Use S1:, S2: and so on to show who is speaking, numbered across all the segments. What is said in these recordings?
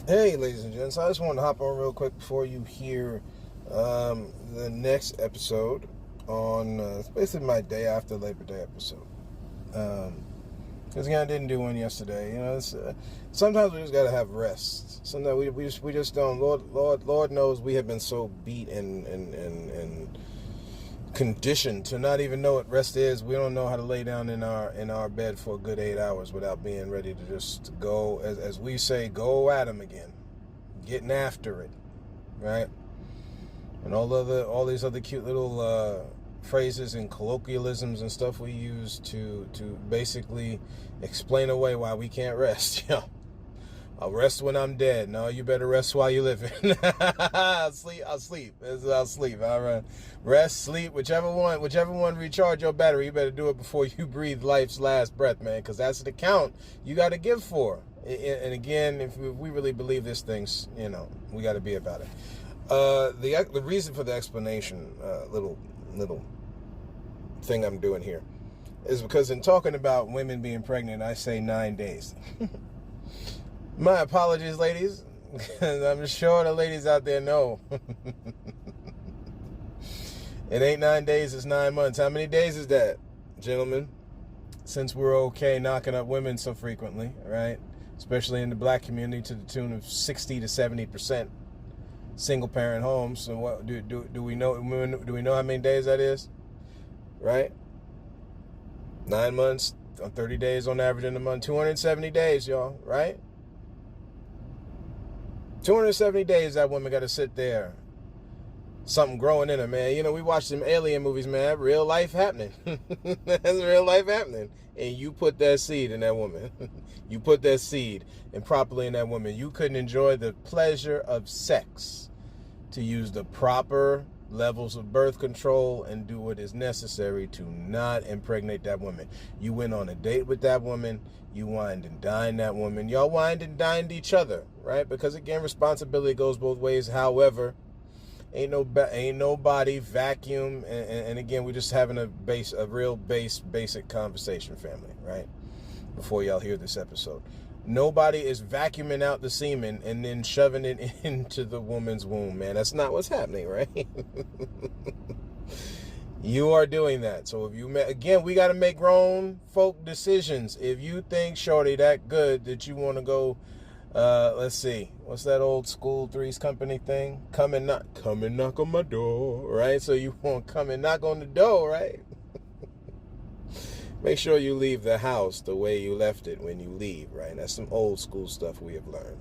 S1: Hey, ladies and gents, I just wanted to hop on real quick before you hear the next episode on it's basically my day after Labor Day episode. Because again, I didn't do one yesterday. Sometimes we just gotta have rest. Sometimes we just don't. Lord knows we have been so beat and conditioned to not even know what rest is. We don't know how to lay down in our bed for a good 8 hours without being ready to just go, as we say, go at 'em again, getting after it, right? And all these other cute little phrases and colloquialisms and stuff we use to basically explain away why we can't rest. I'll rest when I'm dead. No, you better rest while you're living. I'll sleep. I'll sleep. All right. Rest, sleep, whichever one recharge your battery. You better do it before you breathe life's last breath, man, because that's the count you got to give for. And again, if we really believe this thing's, we got to be about it. The reason for the explanation, little thing I'm doing here, is because in talking about women being pregnant, I say 9 days. My apologies, ladies. I'm sure the ladies out there know. It ain't 9 days, it's 9 months. How many days is that, gentlemen? Since we're okay knocking up women so frequently, right? Especially in the black community, to the tune of 60 to 70% single parent homes. So what do we know? Do we know how many days that is? Right? 9 months, 30 days on average in a month, 270 days, y'all, right? 270 days that woman got to sit there. Something growing in her, man. We watch some alien movies, man. Real life happening. That's real life happening. And you put that seed in that woman. You put that seed improperly in that woman. You couldn't enjoy the pleasure of sex to use the proper levels of birth control and do what is necessary to not impregnate that woman. You went on a date with that woman. You wined and dined that woman. Y'all wined and dined each other, right? Because again, responsibility goes both ways. However, ain't nobody vacuum. And again, we're just having a real basic conversation, family, right? Before y'all hear this episode. Nobody is vacuuming out the semen and then shoving it into the woman's womb, man. That's not what's happening, right? You are doing that. So again, we got to make grown folk decisions. If you think, shorty, that good that you want to go, let's see, what's that old school Three's Company thing? Come and knock on my door, right? So you want to come and knock on the door, right? Make sure you leave the house the way you left it when you leave, right? That's some old school stuff we have learned,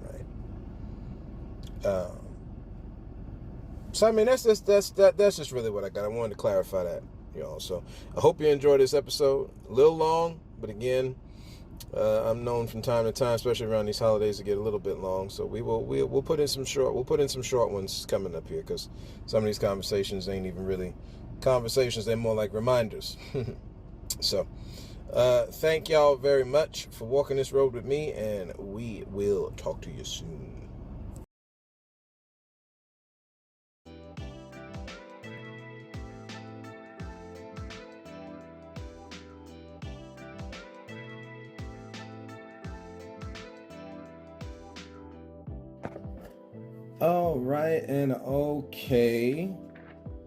S1: right? So I mean, that's just really what I got. I wanted to clarify that, y'all. So I hope you enjoyed this episode. A little long, but again, I'm known from time to time, especially around these holidays, to get a little bit long. So we'll put in some short ones coming up here, because some of these conversations ain't even really conversations; they're more like reminders. So, thank y'all very much for walking this road with me, and we will talk to you soon. All right, and okay,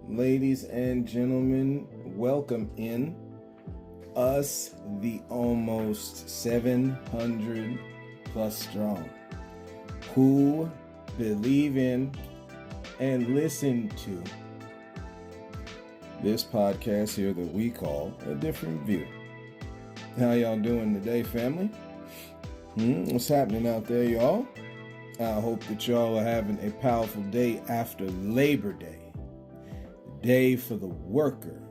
S1: ladies and gentlemen, welcome in. Us, the almost 700 plus strong, who believe in and listen to this podcast here that we call A Different View. How y'all doing today, family? What's happening out there, y'all? I hope that y'all are having a powerful day after Labor Day, the day for the worker.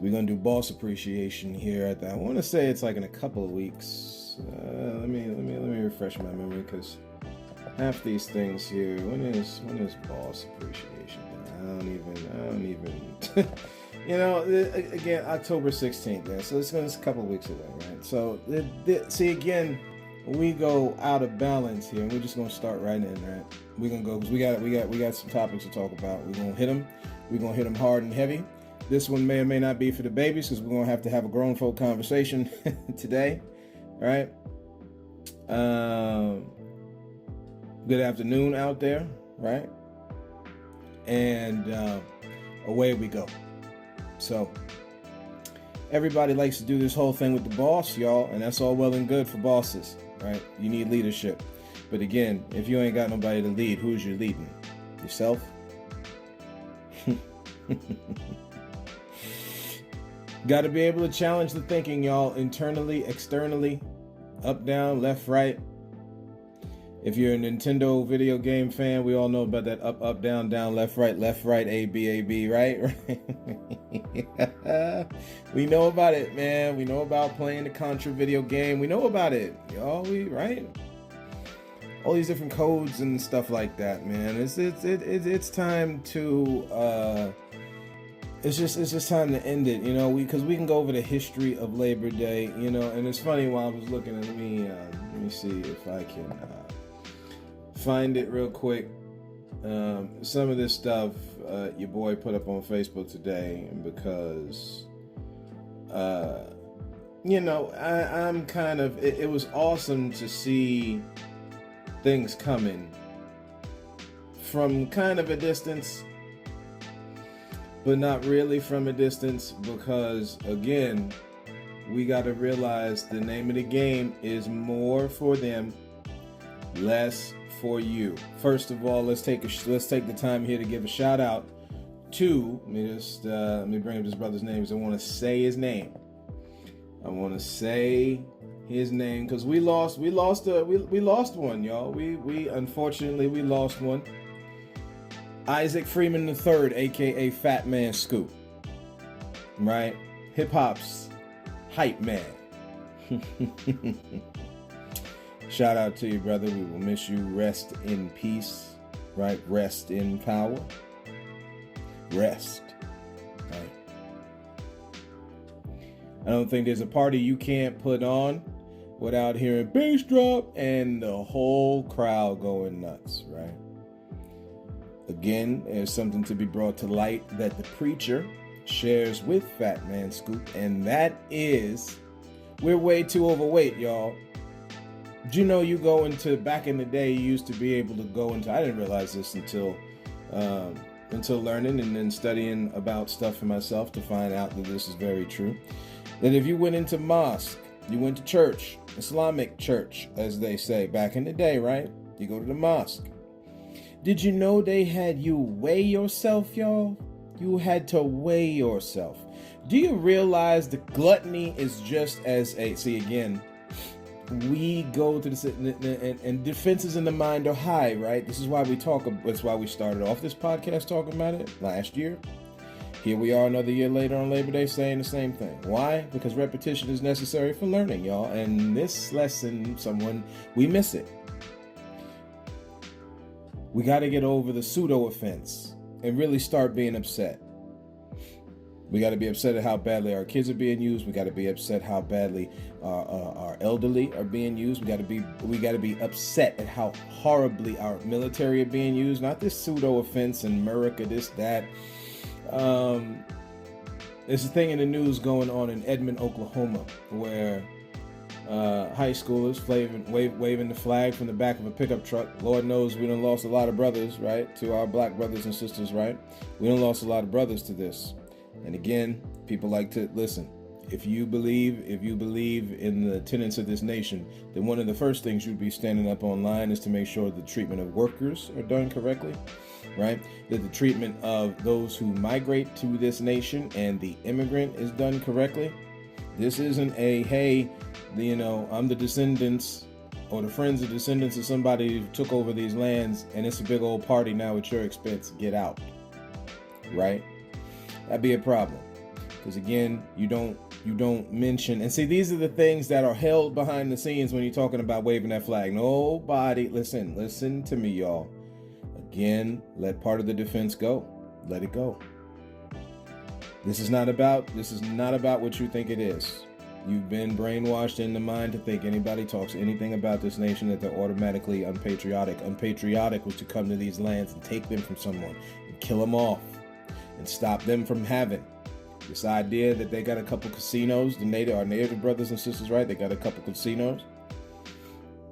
S1: We're going to do boss appreciation here I want to say it's like in a couple of weeks. Let me refresh my memory, because half these things here, when is boss appreciation? I don't even again, October 16th, yeah, so it's a couple of weeks away, right? So see, again, we go out of balance here, and we're just going to start right in, right? We're going to go, because we got some topics to talk about. We're going to hit them hard and heavy. This one may or may not be for the babies, because we're going to have a grown folk conversation today, right? Good afternoon out there, right? And away we go. So everybody likes to do this whole thing with the boss, y'all, and that's all well and good for bosses, right? You need leadership. But again, if you ain't got nobody to lead, who's you leading? Yourself? Got to be able to challenge the thinking, y'all, internally, externally, up, down, left, right. If you're a Nintendo video game fan, we all know about that up, down, left, right, A, B, right? We know about it, man. We know about playing the Contra video game. We know about it, y'all. Right? All these different codes and stuff like that, man. It's time to it's just time to end it, because we can go over the history of Labor Day, and it's funny while I was looking at let me see if I can find it real quick. Some of this stuff your boy put up on Facebook today, because I'm kind of it was awesome to see things coming from kind of a distance, but not really from a distance, because again, we got to realize the name of the game is more for them, less for you. First of all, let's take the time here to give a shout out to let me bring up this brother's name, because I want to say his name. Because we lost one, y'all. We unfortunately lost one. Isaac Freeman III, aka Fat Man Scoop, right? Hip hop's hype man. Shout out to you, brother. We will miss you. Rest in peace, right? Rest in power. Rest, right? I don't think there's a party you can't put on without hearing bass drop and the whole crowd going nuts, right? Again, there's something to be brought to light that the preacher shares with Fat Man Scoop, and that is we're way too overweight, y'all. Did you know you go into, back in the day, you used to be able to go into, I didn't realize this until learning and then studying about stuff for myself to find out that this is very true, that if you went into mosque, you went to church, Islamic church, as they say back in the day, right? You go to the mosque. Did you know they had you weigh yourself, y'all? You had to weigh yourself. Do you realize the gluttony is just as a... See, again, we go to the... And defenses in the mind are high, right? This is why that's why we started off this podcast talking about it last year. Here we are another year later on Labor Day saying the same thing. Why? Because repetition is necessary for learning, y'all. And this lesson, we miss it. We got to get over the pseudo offense and really start being upset. We got to be upset at how badly our kids are being used. We got to be upset how badly our elderly are being used. We got to be upset at how horribly our military are being used. Not this pseudo offense in America, this, that. There's a thing in the news going on in Edmond, Oklahoma, where high schoolers waving the flag from the back of a pickup truck. Lord knows we done lost a lot of brothers, right? To our black brothers and sisters, right? We done lost a lot of brothers to this. And again, people like to listen. If you believe in the tenets of this nation, then one of the first things you'd be standing up online is to make sure the treatment of workers are done correctly, right? That the treatment of those who migrate to this nation and the immigrant is done correctly. This isn't a, hey, I'm the descendants or the friends of descendants of somebody who took over these lands and it's a big old party now at your expense. Get out, right? That'd be a problem. Because again, you don't mention, and see, these are the things that are held behind the scenes when you're talking about waving that flag. Nobody, listen to me, y'all. Again, let part of the defense go. Let it go. This is not about what you think it is. You've been brainwashed in the mind to think anybody talks anything about this nation that they're automatically unpatriotic. Unpatriotic was to come to these lands and take them from someone and kill them off and stop them from having. This idea that they got a couple casinos, our native brothers and sisters, right? They got a couple casinos.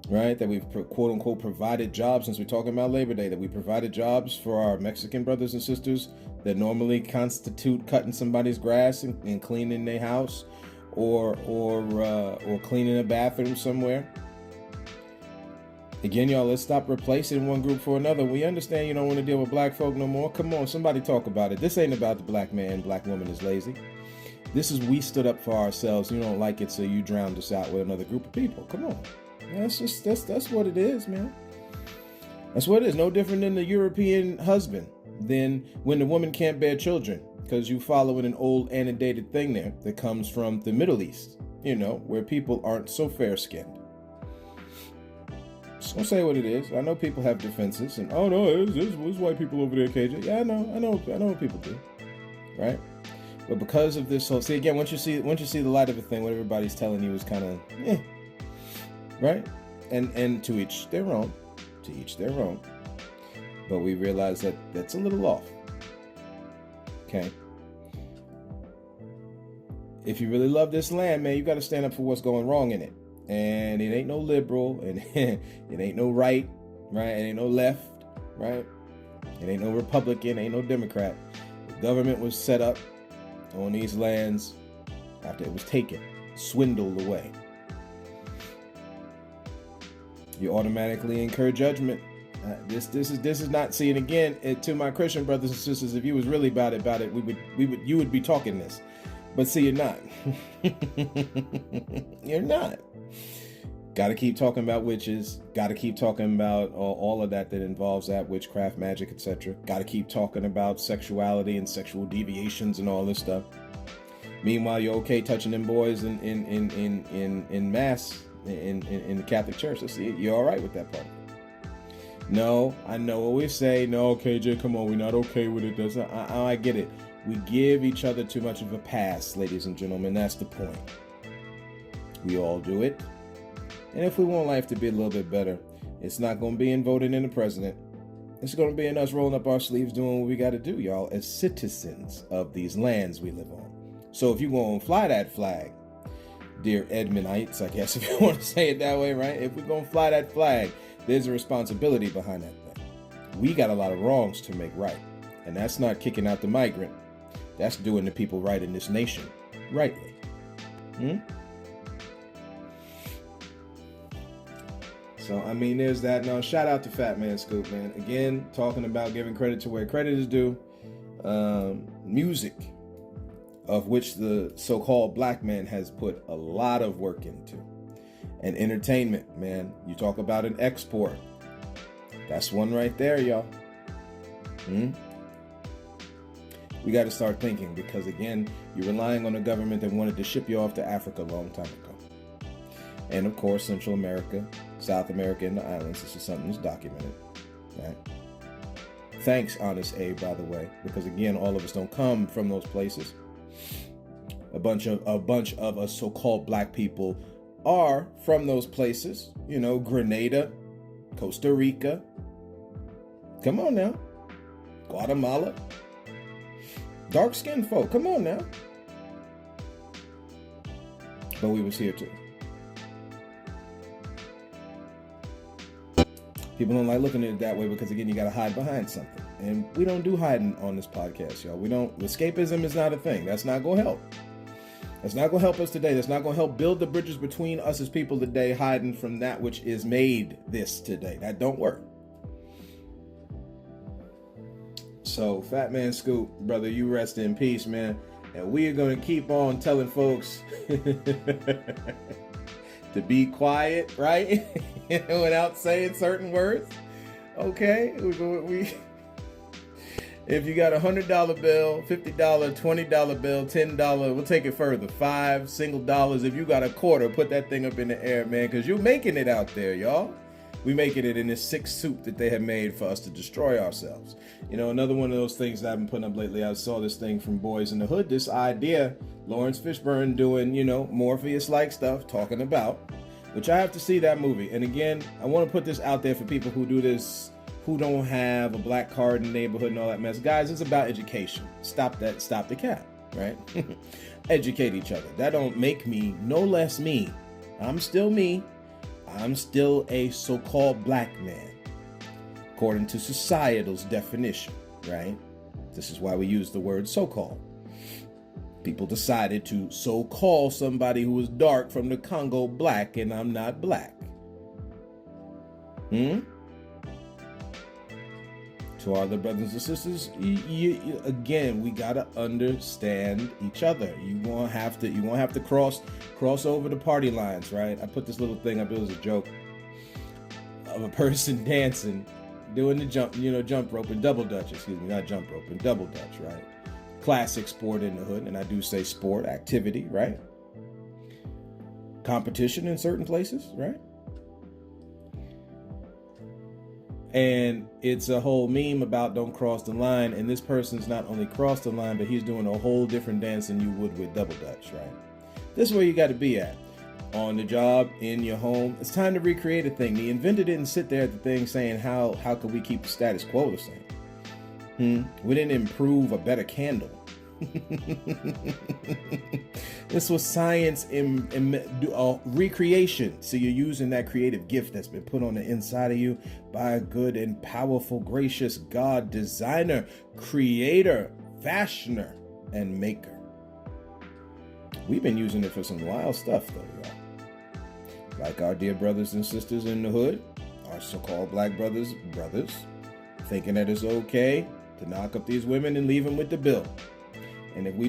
S1: right? That we've quote unquote provided jobs, since we're talking about Labor Day, that we provided jobs for our Mexican brothers and sisters that normally constitute cutting somebody's grass and cleaning their house or cleaning a bathroom somewhere. Again, y'all, let's stop replacing one group for another. We understand you don't want to deal with black folk no more. Come on, somebody talk about it. This ain't about the black man, black woman is lazy. This is we stood up for ourselves. You don't like it, so you drowned us out with another group of people. Come on. That's what it is, man. That's what it is. No different than the European husband than when the woman can't bear children, because you following an old antiquated thing there that comes from the Middle East, where people aren't so fair-skinned. Just gonna say what it is. I know people have defenses, and oh no, there's white people over there, KJ. Yeah, I know what people do, right? But because of this whole, see again, once you see the light of a thing, what everybody's telling you is kind of, right? And to each their own. But we realize that that's a little off. Okay. If you really love this land, man, you got to stand up for what's going wrong in it. And it ain't no liberal, and it ain't no right? It ain't no left, right? It ain't no Republican, ain't no Democrat. The government was set up on these lands after it was taken, swindled away. You automatically incur judgment. This is not seeing again. To my Christian brothers and sisters, if you was really about it, you would be talking this. But see, you're not. You're not. Got to keep talking about witches. Got to keep talking about all of that involves that, witchcraft, magic, etc. Got to keep talking about sexuality and sexual deviations and all this stuff. Meanwhile, you're okay touching them boys in mass in the Catholic Church. So see, you're all right with that part. No, I know what we say. No, KJ, come on, we're not okay with it. I get it. We give each other too much of a pass, ladies and gentlemen. That's the point. We all do it. And if we want life to be a little bit better, it's not going to be in voting in the president. It's going to be in us rolling up our sleeves doing what we got to do, y'all, as citizens of these lands we live on. So if you going to fly that flag, dear Edmondites, I guess if you want to say it that way, right? If we're going to fly that flag, there's a responsibility behind that thing. We got a lot of wrongs to make right. And that's not kicking out the migrant. That's doing the people right in this nation rightly. So, I mean, there's that. Now, shout out to Fat Man Scoop, man. Again, talking about giving credit to where credit is due. Music, of which the so-called black man has put a lot of work into. And entertainment, man. You talk about an export. That's one right there, y'all. We got to start thinking, because, again, you're relying on a government that wanted to ship you off to Africa a long time ago. And, of course, Central America, South America, and the islands. This is something that's documented, right? Thanks, Honest Abe, by the way, because, again, all of us don't come from those places. A bunch of us so-called black people are from those places. Grenada, Costa Rica. Come on now. Guatemala. Dark-skinned folk, come on now. But we was here too. People don't like looking at it that way because, again, you got to hide behind something. And we don't do hiding on this podcast, y'all. Escapism is not a thing. That's not going to help. That's not going to help us today. That's not going to help build the bridges between us as people today, hiding from that which is made this today. That don't work. So, Fat Man Scoop, brother, you rest in peace, man. And we are going to keep on telling folks to be quiet, right? Without saying certain words. Okay? If you got $100 bill, $50, $20 bill, $10, we'll take it further. $5 single dollars. If you got a quarter, put that thing up in the air, man, because you're making it out there, y'all. We making it in this sick soup that they have made for us to destroy ourselves. Another one of those things that I've been putting up lately, I saw this thing from Boys in the Hood, this idea, Lawrence Fishburne doing, Morpheus-like stuff, talking about, which I have to see that movie. And again, I want to put this out there for people who do this, who don't have a black card in the neighborhood and all that mess. Guys, it's about education. Stop the cap, right? Educate each other. That don't make me no less me. I'm still me. I'm still a so-called black man, according to societal's definition, right? This is why we use the word so-called. People decided to so-call somebody who is dark from the Congo black, and I'm not black. To all the brothers and sisters, again, we gotta understand each other. You won't have to cross over the party lines, right? I put this little thing up. It was a joke of a person dancing, doing the jump rope and double dutch. Excuse me, not jump rope and double dutch, right? Classic sport in the hood, and I do say sport activity, right? Competition in certain places, right? And it's a whole meme about don't cross the line. And this person's not only crossed the line, but he's doing a whole different dance than you would with double dutch, right? This is where you got to be at. On the job, in your home. It's time to recreate a thing. The inventor didn't sit there at the thing saying, how could we keep the status quo the same? We didn't improve a better candle. This was science in recreation. So you're using that creative gift that's been put on the inside of you by a good and powerful, gracious God, designer, creator, fashioner, and maker. We've been using it for some wild stuff, though, y'all. Like our dear brothers and sisters in the hood, our so-called black brothers, thinking that it's okay to knock up these women and leave them with the bill. And if we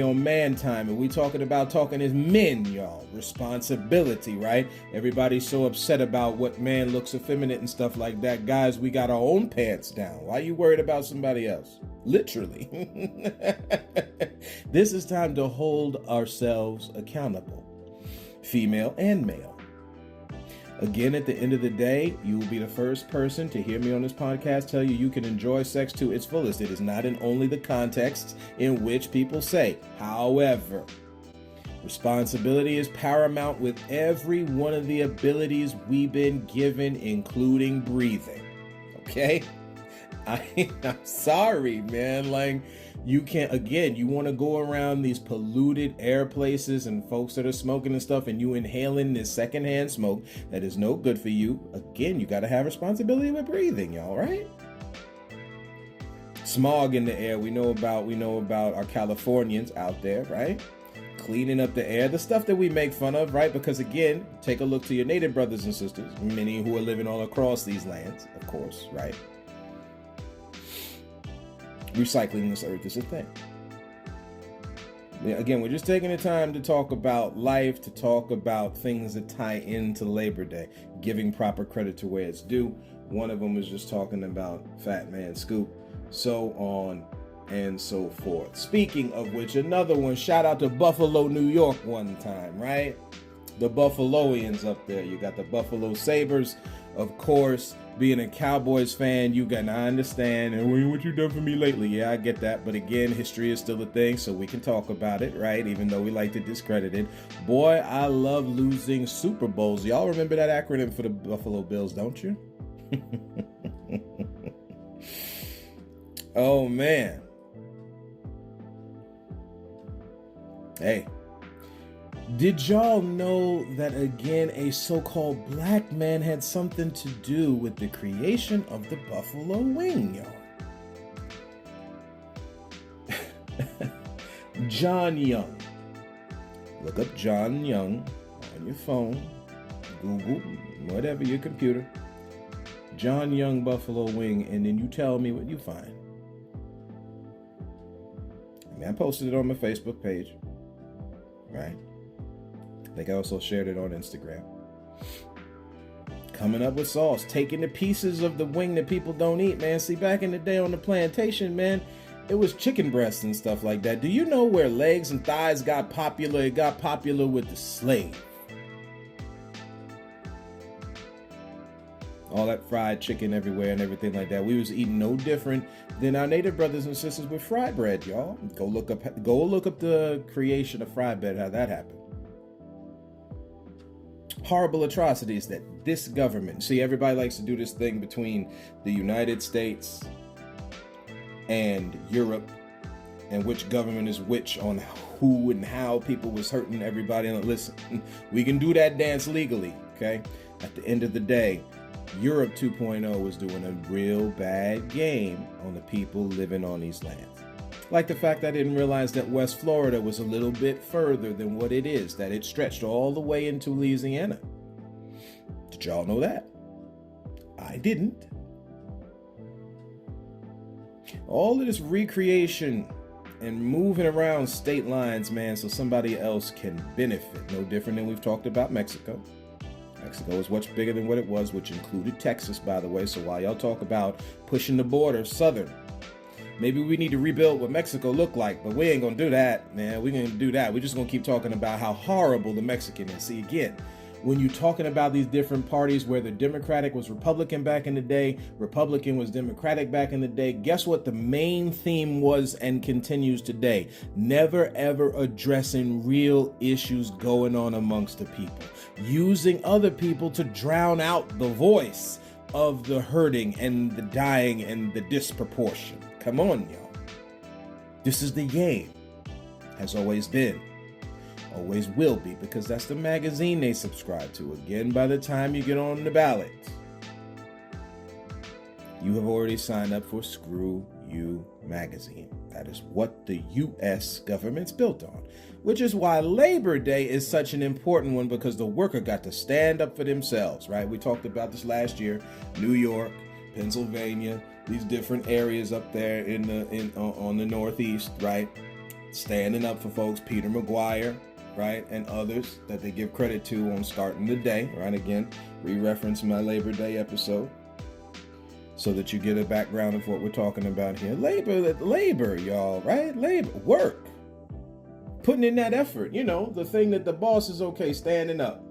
S1: on man time, and we talking as men, y'all, responsibility, right? Everybody's so upset about what man looks effeminate and stuff like that. Guys, we got our own pants down. Why are you worried about somebody else? Literally. This is time to hold ourselves accountable, female and male. Again, at the end of the day, you will be the first person to hear me on this podcast tell you can enjoy sex to its fullest. It is not in only the contexts in which people say. However, responsibility is paramount with every one of the abilities we've been given, including breathing. Okay? I'm sorry, man. Like, you can't, again, you want to go around these polluted air places and folks that are smoking and stuff, and you inhaling this secondhand smoke that is no good for you. Again, you got to have responsibility with breathing, y'all, right? Smog in the air. We know about our Californians out there, right? Cleaning up the air, the stuff that we make fun of, right? Because again, take a look to your native brothers and sisters, many who are living all across these lands, of course, right? Recycling this earth is a thing. Again, we're just taking the time to talk about life, to talk about things that tie into Labor Day, giving proper credit to where it's due. One of them was just talking about Fat Man Scoop, so on and so forth. Speaking of which, another one, shout out to Buffalo, New York one time, right? The Buffaloians up there. You got the Buffalo Sabres, of course. Being a Cowboys fan, I understand. And what you done for me lately? Yeah, I get that. But again, history is still a thing, so we can talk about it, right? Even though we like to discredit it. Boy, I love losing Super Bowls. Y'all remember that acronym for the Buffalo Bills, don't you? Oh, man. Hey. Did y'all know that, again, a so-called black man had something to do with the creation of the buffalo wing, y'all? John Young. Look up John Young on your phone, Google, whatever, your computer. John Young buffalo wing, and then you tell me what you find. I posted it on my Facebook page, right? I think I also shared it on Instagram. Coming up with sauce, taking the pieces of the wing that people don't eat, man. See, back in the day on the plantation, man, it was chicken breasts and stuff like that. Do you know where legs and thighs got popular? It got popular with the slave. All that fried chicken everywhere and everything like that. We was eating no different than our native brothers and sisters with fried bread, y'all. Go look up the creation of fried bread, how that happened. Horrible atrocities that this government, see, everybody likes to do this thing between the United States and Europe and which government is which on who and how people was hurting everybody. And listen, we can do that dance legally, okay? At the end of the day, Europe 2.0 was doing a real bad game on the people living on these lands. Like the fact I didn't realize that West Florida was a little bit further than what it is, that it stretched all the way into Louisiana. Did y'all know that? I didn't. All of this recreation and moving around state lines, man, so somebody else can benefit. No different than we've talked about Mexico. Mexico is much bigger than what it was, which included Texas, by the way. So while y'all talk about pushing the border southern, maybe we need to rebuild what Mexico looked like, but we ain't gonna do that, man. We're gonna do that. We're just gonna keep talking about how horrible the Mexican is. See, again, when you're talking about these different parties, where the Democratic was Republican back in the day, Republican was Democratic back in the day, guess what the main theme was and continues today? Never ever addressing real issues going on amongst the people. Using other people to drown out the voice of the hurting and the dying and the disproportion. Come on, y'all. This is the game. Has always been. Always will be, because that's the magazine they subscribe to. Again, by the time you get on the ballot, you have already signed up for Screw You magazine. That is what the U.S. government's built on, which is why Labor Day is such an important one, because the worker got to stand up for themselves, right? We talked about this last year. New York, Pennsylvania, these different areas up there on the Northeast, right? Standing up for folks, Peter McGuire, right, and others that they give credit to on starting the day, right? Again, re-reference my Labor Day episode so that you get a background of what we're talking about here. Labor, y'all, right? Labor, work, putting in that effort, the thing that the boss is okay standing up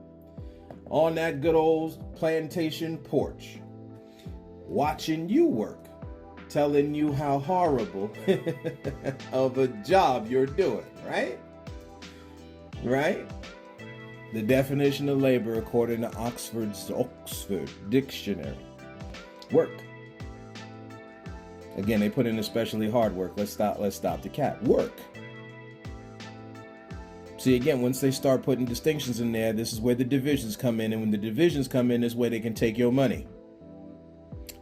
S1: on that good old plantation porch, watching you work, telling you how horrible of a job you're doing, right? Right? The definition of labor, according to Oxford Dictionary: work. Again, they put in especially hard work. Let's stop the cat. Work. See, again, once they start putting distinctions in there, this is where the divisions come in. And when the divisions come in, is where they can take your money.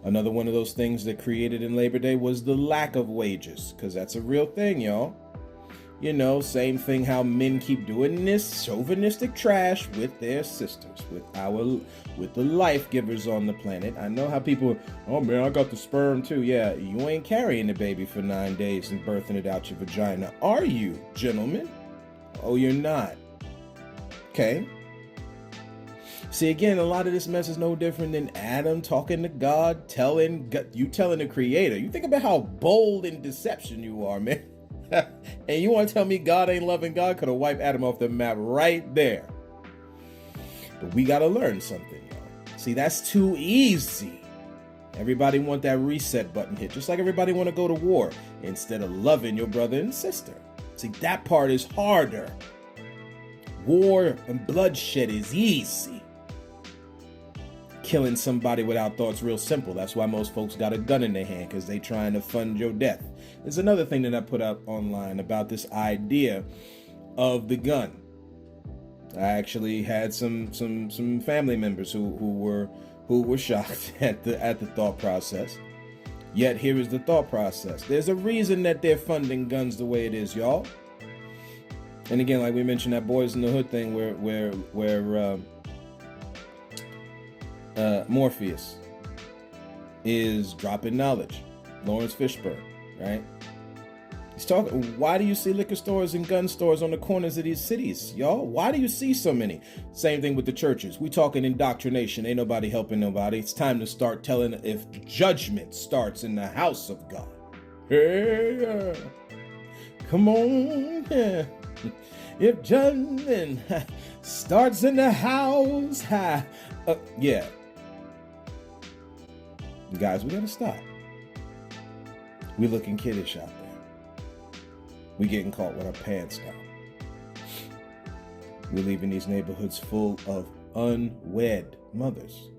S1: Another one of those things that created in Labor Day was the lack of wages, because that's a real thing, y'all. Same thing how men keep doing this chauvinistic trash with their sisters, with the life givers on the planet. I know how people, oh man, I got the sperm too. Yeah, you ain't carrying the baby for 9 days and birthing it out your vagina, are you, gentlemen? Oh, you're not. Okay. See, again, a lot of this mess is no different than Adam talking to God, telling the Creator. You think about how bold in deception you are, man. And you want to tell me God ain't loving? God could have wiped Adam off the map right there. But we got to learn something, y'all. See, that's too easy. Everybody want that reset button hit, just like everybody want to go to war instead of loving your brother and sister. See, that part is harder. War and bloodshed is easy. Killing somebody without thought's real simple. That's why most folks got a gun in their hand, because they trying to fund your death. There's another thing that I put up online about this idea of the gun. I actually had some family members who were shocked at the thought process. Yet here is the thought process. There's a reason that they're funding guns the way it is, y'all. And again, like we mentioned, that Boys in the Hood thing where Morpheus is dropping knowledge. Lawrence Fishburne, right? He's talking, why do you see liquor stores and gun stores on the corners of these cities, y'all? Why do you see so many? Same thing with the churches. We talking indoctrination. Ain't nobody helping nobody. It's time to start telling if judgment starts in the house of God. Yeah. Come on. Yeah. If judgment starts in the house, yeah. Guys, we gotta stop. We looking kiddish out there. We getting caught with our pants down. We're leaving these neighborhoods full of unwed mothers.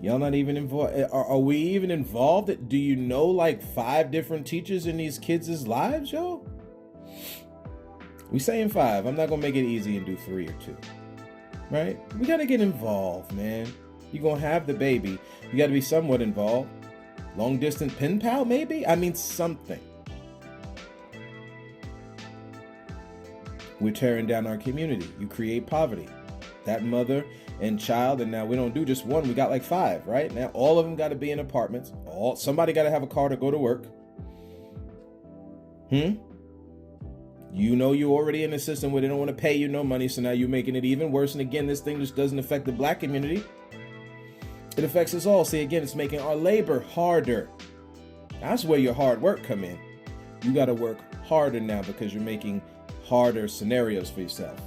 S1: Y'all not even involved. Are we even involved? Do you know like 5 different teachers in these kids' lives, y'all? We saying 5. I'm not gonna make it easy and do 3 or 2. right? We got to get involved, man. You're going to have the baby. You got to be somewhat involved. Long distance pen pal, maybe? I mean, something. We're tearing down our community. You create poverty. That mother and child, and now we don't do just one, we got like 5, right? Now all of them got to be in apartments. Somebody got to have a car to go to work. You know you're already in a system where they don't want to pay you no money, so now you're making it even worse. And again, this thing just doesn't affect the black community. It affects us all. See, again, it's making our labor harder. That's where your hard work come in. You got to work harder now because you're making harder scenarios for yourself.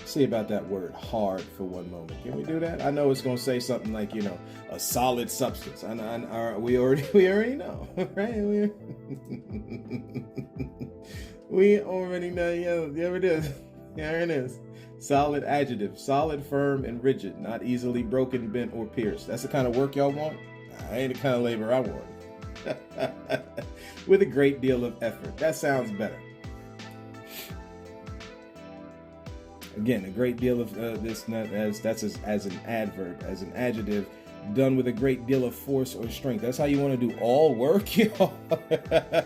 S1: See about that word hard for one moment. Can we do that? I know it's going to say something like, a solid substance. We already know, right? We already know. Yeah, there it is. There it is. Solid adjective. Solid, firm, and rigid. Not easily broken, bent, or pierced. That's the kind of work y'all want? That ain't the kind of labor I want. With a great deal of effort. That sounds better. Again, a great deal of as an adverb, as an adjective, done with a great deal of force or strength. That's how you want to do all work, y'all.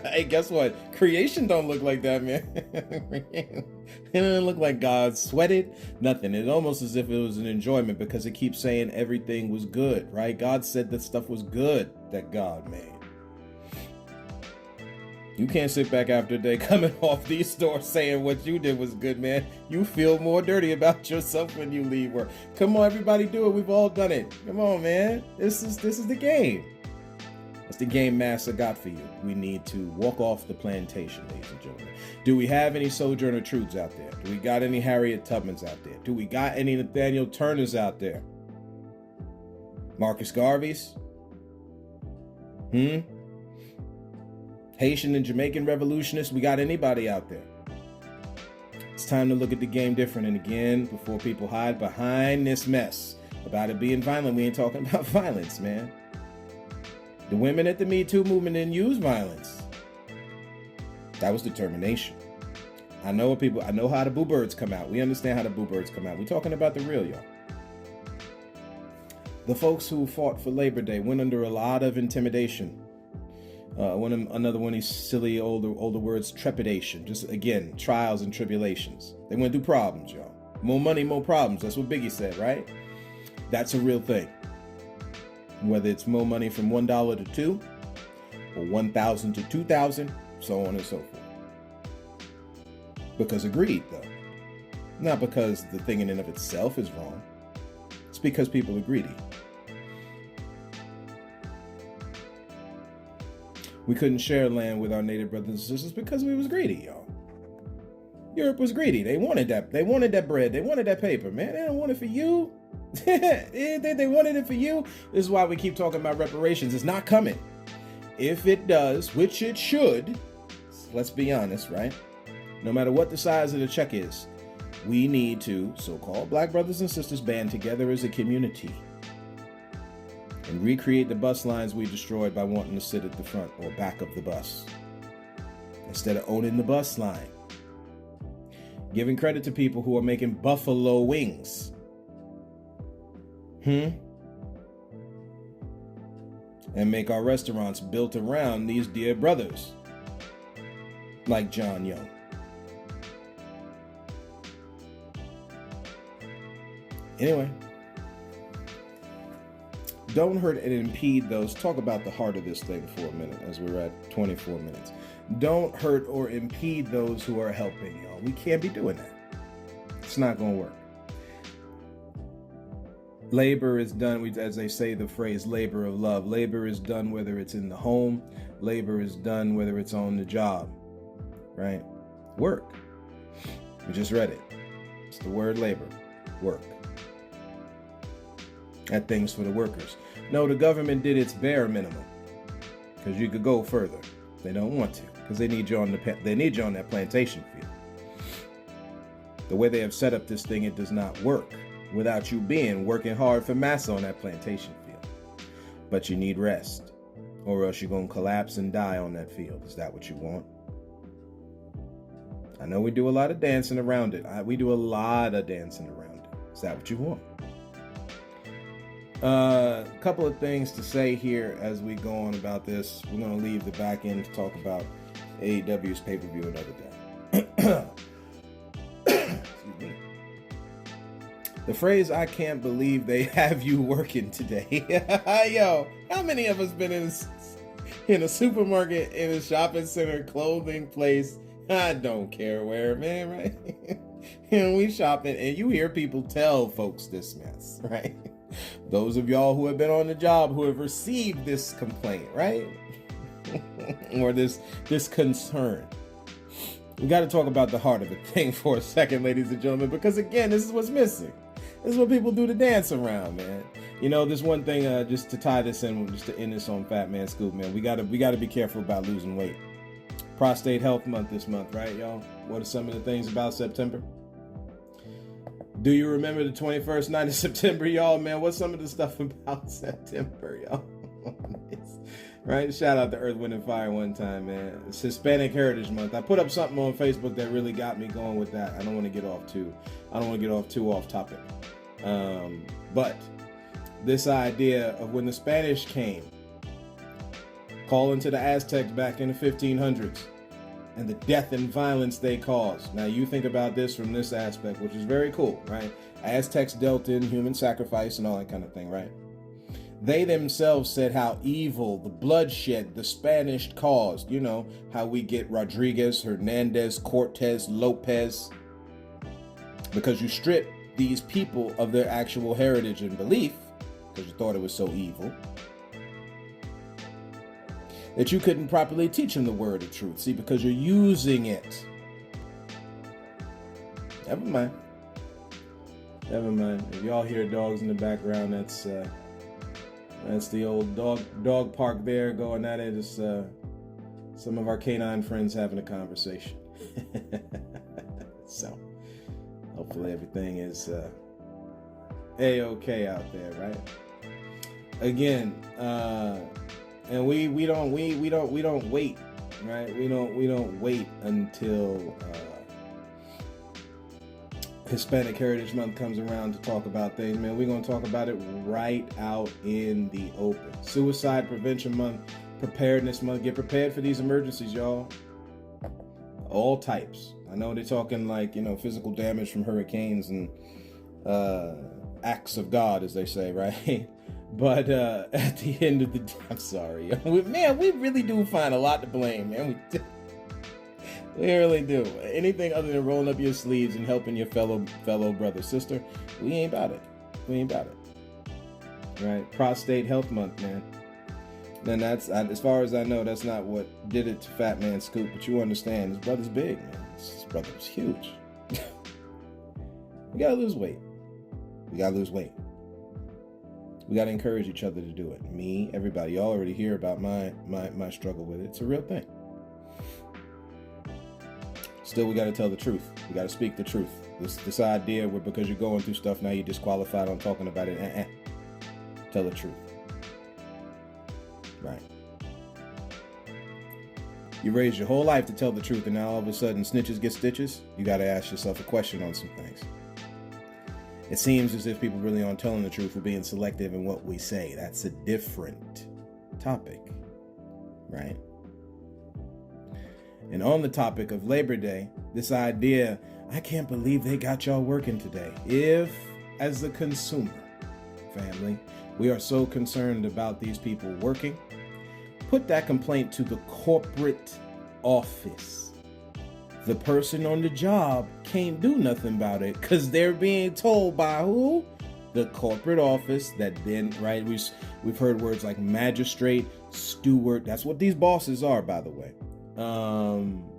S1: Hey, guess what? Creation don't look like that, man. It doesn't look like God sweated, nothing. It's almost as if it was an enjoyment because it keeps saying everything was good, right? God said that stuff was good that God made. You can't sit back after a day coming off these stores saying what you did was good, man. You feel more dirty about yourself when you leave work. Come on, everybody do it. We've all done it. Come on, man. This is the game. That's the game Master got for you. We need to walk off the plantation, ladies and gentlemen. Do we have any Sojourner Truths out there? Do we got any Harriet Tubmans out there? Do we got any Nathaniel Turners out there? Marcus Garveys? Haitian and Jamaican revolutionists, we got anybody out there? It's time to look at the game different. And again, before people hide behind this mess about it being violent, we ain't talking about violence, man. The women at the Me Too movement didn't use violence. That was determination. I know how the boo birds come out. We understand how the boo birds come out. We're talking about the real, y'all. The folks who fought for Labor Day went under a lot of intimidation. Another one of these silly older words, trepidation. Just again, trials and tribulations. They went through problems, y'all. More money, more problems. That's what Biggie said, right? That's a real thing. Whether it's more money from $1 to $2, or $1,000 to $2,000, so on and so forth. Because of greed, though. Not because the thing in and of itself is wrong. It's because people are greedy. We couldn't share land with our native brothers and sisters because we was greedy, y'all. Europe was greedy. They wanted that. They wanted that bread. They wanted that paper, man. They don't want it for you. They wanted it for you. This is why we keep talking about reparations. It's not coming. If it does, which it should, let's be honest, right? No matter what the size of the check is, we need to, so-called black brothers and sisters, band together as a community and recreate the bus lines we destroyed by wanting to sit at the front or back of the bus instead of owning the bus line. Giving credit to people who are making buffalo wings. And make our restaurants built around these dear brothers like John Young. Anyway, don't hurt and impede those. Talk about the heart of this thing for a minute as we're at 24 minutes. Don't hurt or impede those who are helping, y'all. We can't be doing that. It's not going to work. Labor is done, as they say the phrase, labor of love. Labor is done whether it's in the home. Labor is done whether it's on the job, right? Work. We just read it. It's the word labor, work. At things for the workers. No, the government did its bare minimum because you could go further. They don't want to because they need you on that plantation field. The way they have set up this thing, it does not work without you working hard for massa on that plantation field. But you need rest, or else you're going to collapse and die on that field. Is that what you want? I know we do a lot of dancing around it. We do a lot of dancing around it. Is that what you want? A couple of things to say here as we go on about this. We're going to leave the back end to talk about AEW's pay-per-view another day. Excuse me. The phrase, "I can't believe they have you working today." Yo, how many of us been in a supermarket, in a shopping center, clothing place? I don't care where, man, right? And we shopping, and you hear people tell folks this mess, right? Those of y'all who have been on the job who have received this complaint, right? Or this concern. We got to talk about the heart of the thing for a second, ladies and gentlemen, because again, this is what's missing. This is what people do to dance around, man. You know, this one thing, just to tie this in, just to end this on Fat Man Scoop, man, we gotta be careful about losing weight. Prostate Health Month this month, right, y'all? What are some of the things about September? Do you remember the 21st night of September, y'all? Man, what's some of the stuff about September, y'all? Right? Shout out to Earth, Wind, and Fire one time, man. It's Hispanic Heritage Month. I put up something on Facebook that really got me going with that. I don't want to get off too off topic. But this idea of when the Spanish came, calling to the Aztecs back in the 1500s, and the death and violence they caused. Now you think about this from this aspect, which is very cool, right? Aztecs dealt in human sacrifice and all that kind of thing, right? They themselves said how evil the bloodshed the Spanish caused. You know, how we get Rodriguez, Hernandez, Cortez, Lopez. Because you strip these people of their actual heritage and belief, because you thought it was so evil, that you couldn't properly teach them the word of truth. See, because you're using it. Never mind. If y'all hear dogs in the background, that's the old dog park there going at it. It's some of our canine friends having a conversation. So hopefully everything is a-okay out there, right? Again, and we don't wait, right? We don't wait until Hispanic Heritage Month comes around to talk about things, man. We're gonna talk about it right out in the open. Suicide Prevention Month, Preparedness Month. Get prepared for these emergencies, y'all. All types. I know they're talking like, physical damage from hurricanes and acts of God, as they say, right? But at the end of the day, I'm sorry, man, we really do find a lot to blame, man. We really do. Anything other than rolling up your sleeves and helping your fellow brother, sister, we ain't about it. Right? Prostate Health Month, man. Then that's, as far as I know, that's not what did it to Fat Man Scoop, but you understand, his brother's big, man. His brother was huge. We gotta lose weight. We gotta encourage each other to do it. Me, everybody, y'all already hear about my struggle with it. It's a real thing. Still, we got to tell the truth. We got to speak the truth. This idea where because you're going through stuff now you're disqualified on talking about it. Tell the truth. Right. You raised your whole life to tell the truth, and now all of a sudden snitches get stitches. You got to ask yourself a question on some things. It seems as if people really aren't telling the truth. We're being selective in what we say. That's a different topic, right? And on the topic of Labor Day, this idea, I can't believe they got y'all working today. If, as a consumer, family, we are so concerned about these people working, put that complaint to the corporate office. The person on the job can't do nothing about it because they're being told by who? The corporate office. That then, right, we've heard words like magistrate, steward. That's what these bosses are, by the way.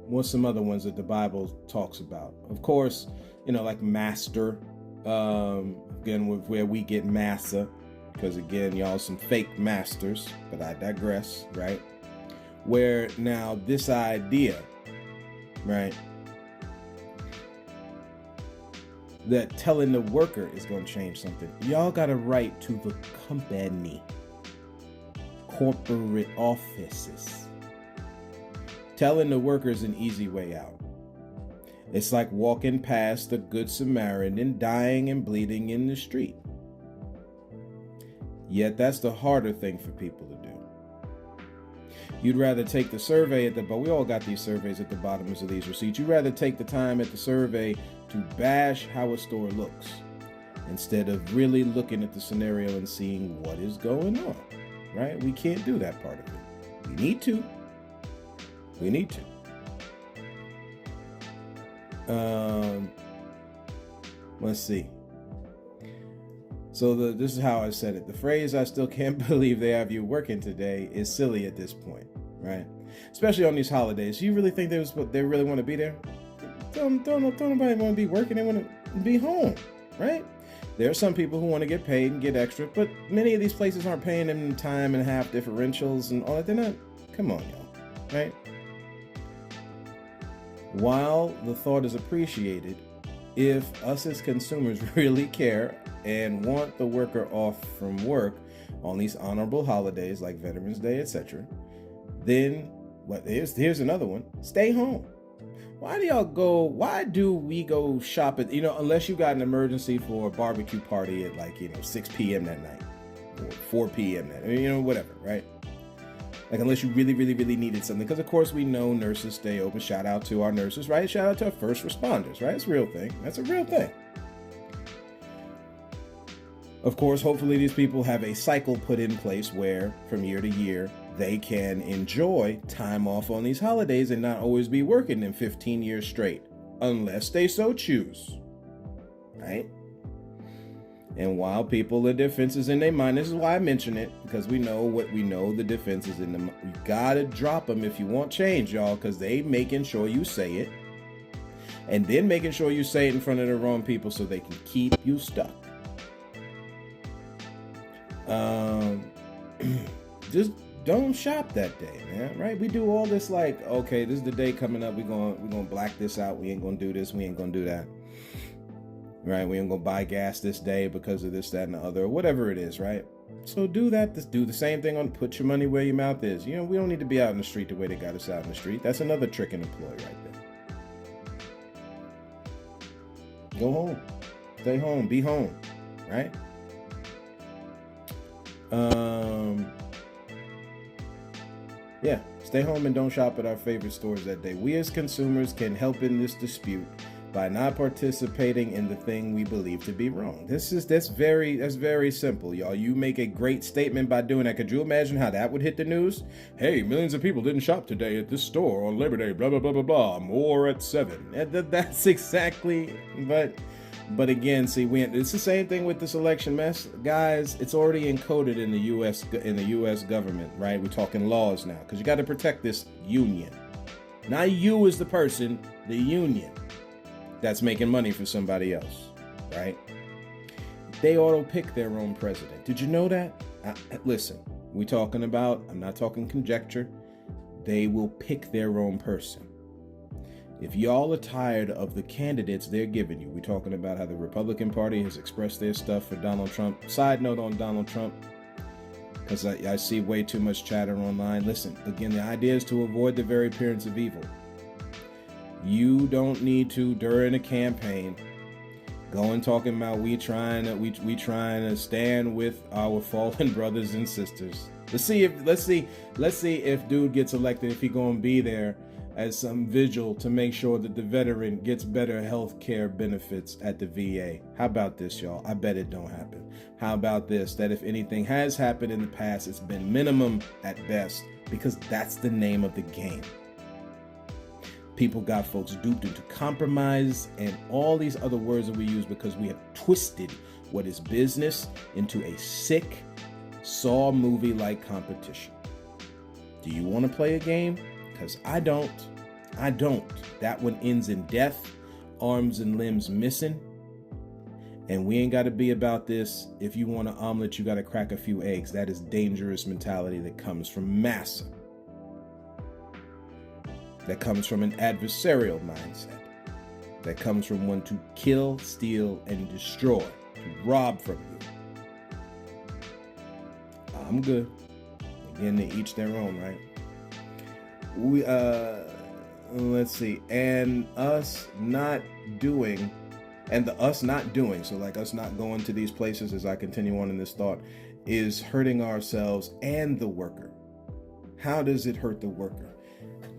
S1: What's some other ones that the Bible talks about? Of course, like master, again, where we get massa, because again, y'all some fake masters, but I digress, right? Where now this idea, right, that telling the worker is going to change something. Y'all got to write to the company, corporate offices. Telling the workers an easy way out. It's like walking past the Good Samaritan dying and bleeding in the street. Yet that's the harder thing for people to do. You'd rather take the survey but we all got these surveys at the bottoms of these receipts. You'd rather take the time at the survey to bash how a store looks instead of really looking at the scenario and seeing what is going on, right? We can't do that part of it. We need to. Let's see. So this is how I said it. The phrase, "I still can't believe they have you working today," is silly at this point, right? Especially on these holidays. You really think they really want to be there? Don't nobody want to be working. They want to be home, right? There are some people who want to get paid and get extra, but many of these places aren't paying them time and a half differentials and all that. They're not. Come on, y'all, right? While the thought is appreciated, if us as consumers really care and want the worker off from work on these honorable holidays like Veterans Day, etc., then here's another one: stay home. Why do we go shop at, unless you got an emergency for a barbecue party at 6 p.m. that night or 4 p.m. that, whatever, right? Like, unless you really, really, really needed something. Because, of course, we know nurses stay open. Shout out to our nurses, right? Shout out to our first responders, right? It's a real thing. That's a real thing. Of course, hopefully these people have a cycle put in place where, from year to year, they can enjoy time off on these holidays and not always be working in 15 years straight, unless they so choose, right? And while people, the defense is in their mind, this is why I mention it, because we know the defense is in them. You gotta drop them if you want change, y'all, because they making sure you say it, and then making sure you say it in front of the wrong people so they can keep you stuck. Just don't shop that day, man, right? We do all this like, okay, this is the day coming up, we're gonna black this out, we ain't gonna do this, we ain't gonna do that. Right, we ain't gonna buy gas this day because of this, that, and the other, or whatever it is, right? So do that. Do the same thing put your money where your mouth is. We don't need to be out in the street the way they got us out in the street. That's another trick and a ploy right there. Go home, stay home, be home, right? Yeah, stay home and don't shop at our favorite stores that day. We as consumers can help in this dispute by not participating in the thing we believe to be wrong. That's very simple, y'all. You make a great statement by doing that. Could you imagine how that would hit the news? Hey, millions of people didn't shop today at this store on Labor Day, blah, blah, blah, blah, blah. More at 7. That's exactly, but again, see, it's the same thing with this election mess. Guys, it's already encoded in the US government, right? We're talking laws now, because you got to protect this union. Not you as the person, the union that's making money for somebody else, right? They auto pick their own president. Did you know that? Listen, I'm not talking conjecture. They will pick their own person. If y'all are tired of the candidates they're giving you, we're talking about how the Republican Party has expressed their stuff for Donald Trump. Side note on Donald Trump, because I see way too much chatter online. Listen, again, the idea is to avoid the very appearance of evil. You don't need to, during a campaign, go and talking about we trying to stand with our fallen brothers and sisters. Let's see if dude gets elected, if he gonna be there as some vigil to make sure that the veteran gets better health care benefits at the VA. How about this, y'all? I bet it don't happen. How about this? That if anything has happened in the past, it's been minimum at best, because that's the name of the game. People got folks duped into compromise and all these other words that we use because we have twisted what is business into a sick Saw movie-like competition. Do you want to play a game? Because I don't. That one ends in death, arms and limbs missing. And we ain't got to be about this. If you want an omelet, you got to crack a few eggs. That is dangerous mentality that comes from massa. That comes from an adversarial mindset. That comes from one to kill, steal, and destroy, to rob from you. I'm good. Again, to each their own, right? let's see, and us not doing, and the us not doing, so like us not going to these places as I continue on in this thought, is hurting ourselves and the worker. How does it hurt the worker?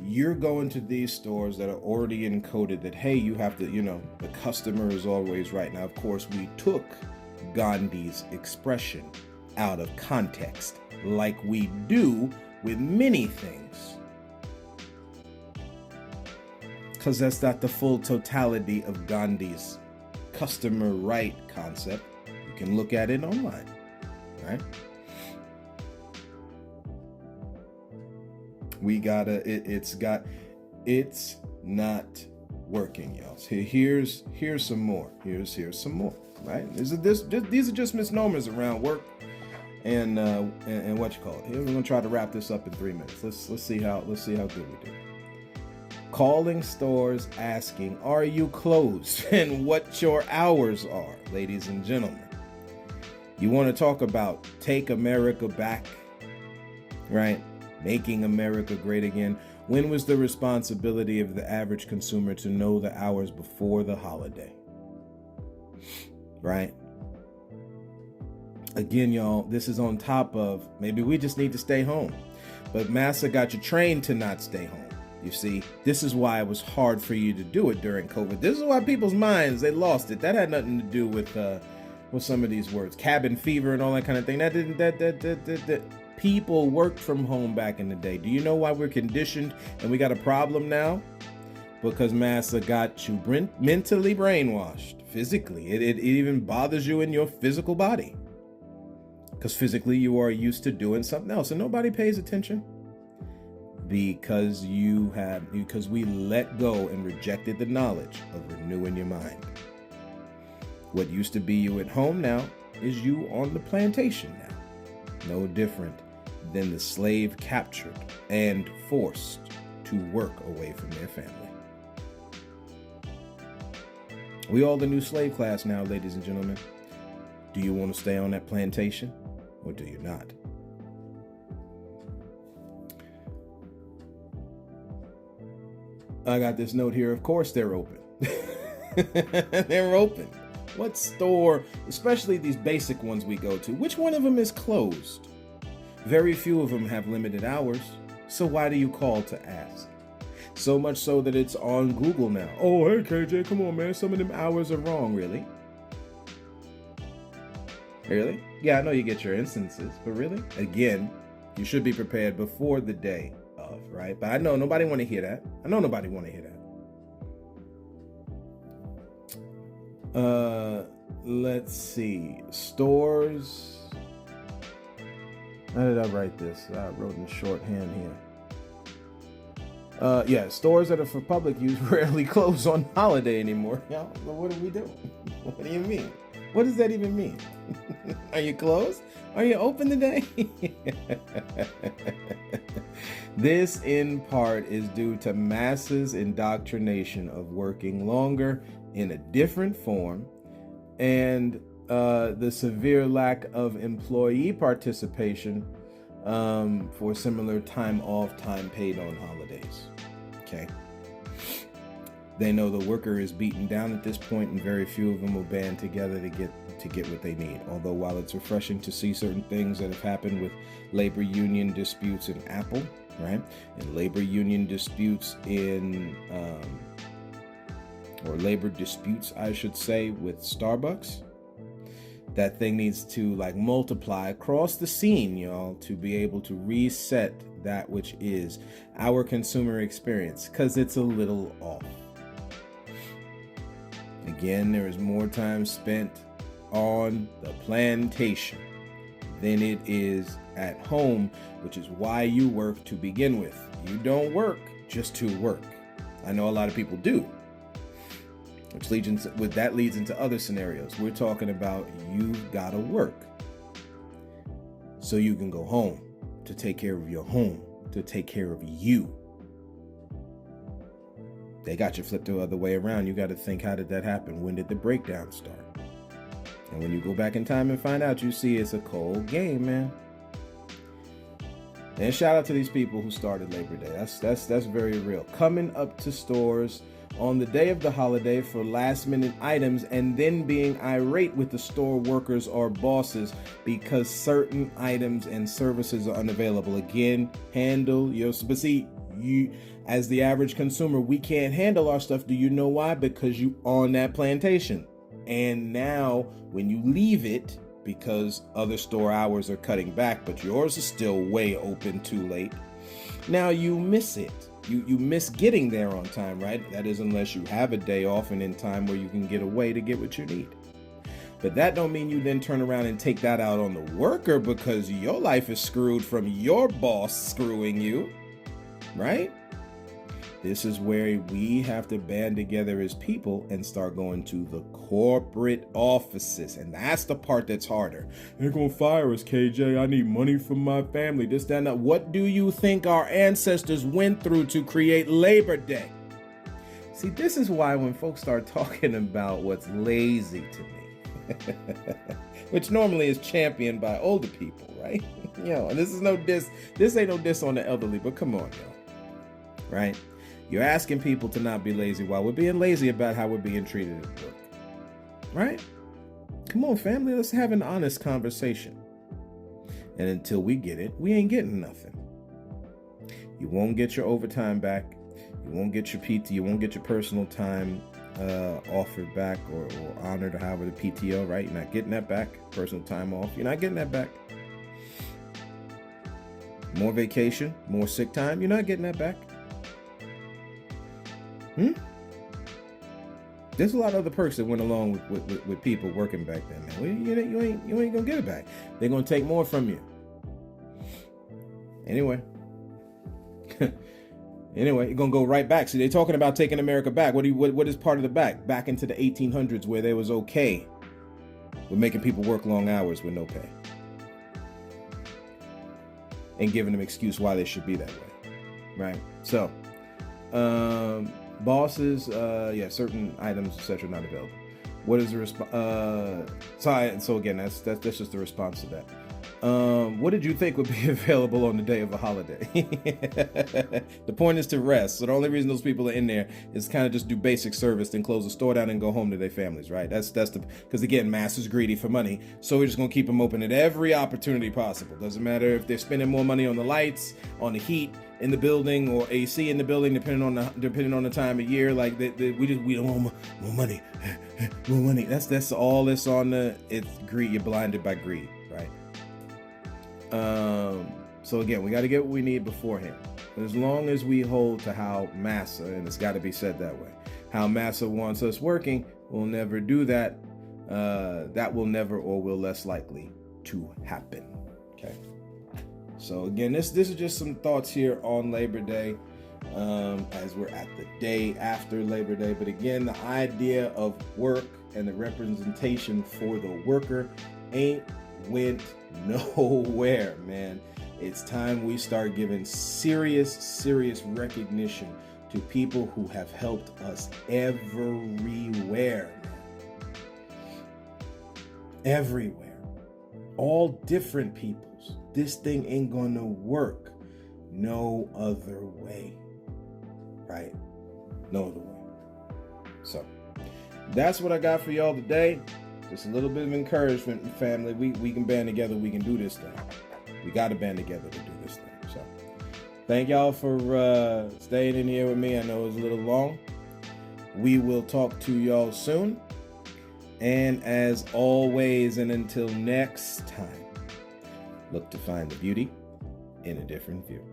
S1: You're going to these stores that are already encoded that, hey, you have to, the customer is always right. Now, of course, we took Gandhi's expression out of context, like we do with many things, because that's not the full totality of Gandhi's customer right concept. You can look at it online, right? It's not working, y'all. Here's some more. Here's some more, right? These are just misnomers around work and what you call it. Here, we're gonna try to wrap this up in 3 minutes. Let's see how good we do. Calling stores asking, are you closed, and what your hours are, ladies and gentlemen. You want to talk about take America back, right? Making America great again. When was the responsibility of the average consumer to know the hours before the holiday? Right? Again, y'all, this is on top of maybe we just need to stay home. But Massa got you trained to not stay home. You see, this is why it was hard for you to do it during COVID. This is why people's minds, they lost it. That had nothing to do with some of these words, cabin fever and all that kind of thing. That people worked from home back in the day. Do you know why we're conditioned and we got a problem now? Because Massa got you mentally brainwashed. Physically, it even bothers you in your physical body. Because physically you are used to doing something else and nobody pays attention. Because we let go and rejected the knowledge of renewing your mind. What used to be you at home now is you on the plantation now. No different than the slave captured and forced to work away from their family. We all the new slave class now, ladies and gentlemen. Do you want to stay on that plantation or do you not? I got this note here. Of course they're open. They're open. What store, especially these basic ones we go to, which one of them is closed? Very few of them have limited hours. So why do you call to ask? So much so that it's on Google now. Oh, hey, KJ, come on, man. Some of them hours are wrong. Really? Really? Yeah, I know you get your instances, but really? Again, you should be prepared before the day of, right? But I know nobody want to hear that. Let's see. Stores. How did I write this? I wrote in shorthand here. Stores that are for public use rarely close on holiday anymore. Yeah, well, what do we do? What do you mean? What does that even mean? Are you closed? Are you open today? This, in part, is due to masses' indoctrination of working longer in a different form and the severe lack of employee participation for similar time off, time paid on holidays. Okay. They know the worker is beaten down at this point, and very few of them will band together to get what they need. Although while it's refreshing to see certain things that have happened with labor union disputes in Apple, right, and labor union disputes or labor disputes, I should say, with Starbucks, that thing needs to multiply across the scene, y'all, to be able to reset that which is our consumer experience, because it's a little off. Again, there is more time spent on the plantation than it is at home, which is why you work to begin with. You don't work just to work. I know a lot of people do, which leads into other scenarios. We're talking about you've got to work so you can go home to take care of your home, to take care of you. They got you flipped the other way around. You got to think, how did that happen? When did the breakdown start? And when you go back in time and find out, you see it's a cold game, man. And shout out to these people who started Labor Day. That's very real. Coming up to stores on the day of the holiday for last minute items and then being irate with the store workers or bosses because certain items and services are unavailable. Again, handle your, but see, you as the average consumer, we can't handle our stuff. Do you know why? Because you on that plantation. And now when you leave it, because other store hours are cutting back, but yours is still way open too late, now you miss it. You miss getting there on time, right? That is, unless you have a day off and in time where you can get away to get what you need. But that don't mean you then turn around and take that out on the worker because your life is screwed from your boss screwing you, right? This is where we have to band together as people and start going to the corporate offices. And that's the part that's harder. They're going to fire us, KJ. I need money for my family. This, that, and that. What do you think our ancestors went through to create Labor Day? See, this is why when folks start talking about what's lazy to me, which normally is championed by older people, right? And this is no diss. This ain't no diss on the elderly, but come on, right? You're asking people to not be lazy while we're being lazy about how we're being treated at work, right? Come on, family, let's have an honest conversation. And until we get it, we ain't getting nothing. You won't get your overtime back. You won't get your PT. You won't get your personal time offered back or honored, or however the PTO, right? You're not getting that back. Personal time off. You're not getting that back. More vacation, more sick time. You're not getting that back. There's a lot of other perks that went along with people working back then, man. You ain't gonna get it back. They're gonna take more from you. Anyway, you're gonna go right back. See, they're talking about taking America back. What is part of the back? Back into the 1800s, where there was okay with making people work long hours with no pay and giving them excuse why they should be that way, right? So, bosses, certain items, etc., not available. What is the response? So again, that's just the response to that. What did you think would be available on the day of a holiday? The point is to rest. So the only reason those people are in there is kind of just do basic service, then close the store down and go home to their families, right? Because again, mass is greedy for money. So we're just going to keep them open at every opportunity possible. Doesn't matter if they're spending more money on the lights, on the heat in the building, or AC in the building, depending on the time of year. Like we don't want more money, more money. That's all that's on it's greed. You're blinded by greed, right? So again, we got to get what we need beforehand. As long as we hold to how Massa, and it's got to be said that way, how Massa wants us working, we'll never do that. That will never, or will less likely to happen. Okay. So again, this is just some thoughts here on Labor Day, as we're at the day after Labor Day. But again, the idea of work and the representation for the worker went nowhere, man. It's time we start giving serious recognition to people who have helped us everywhere, man. Everywhere. All different peoples. This thing ain't gonna work no other way, right? No other way. So that's what I got for y'all today. Just a little bit of encouragement, family. We can band together. We can do this thing. We got to band together to do this thing. So thank y'all for staying in here with me. I know it was a little long. We will talk to y'all soon. And as always, and until next time, look to find the beauty in a different view.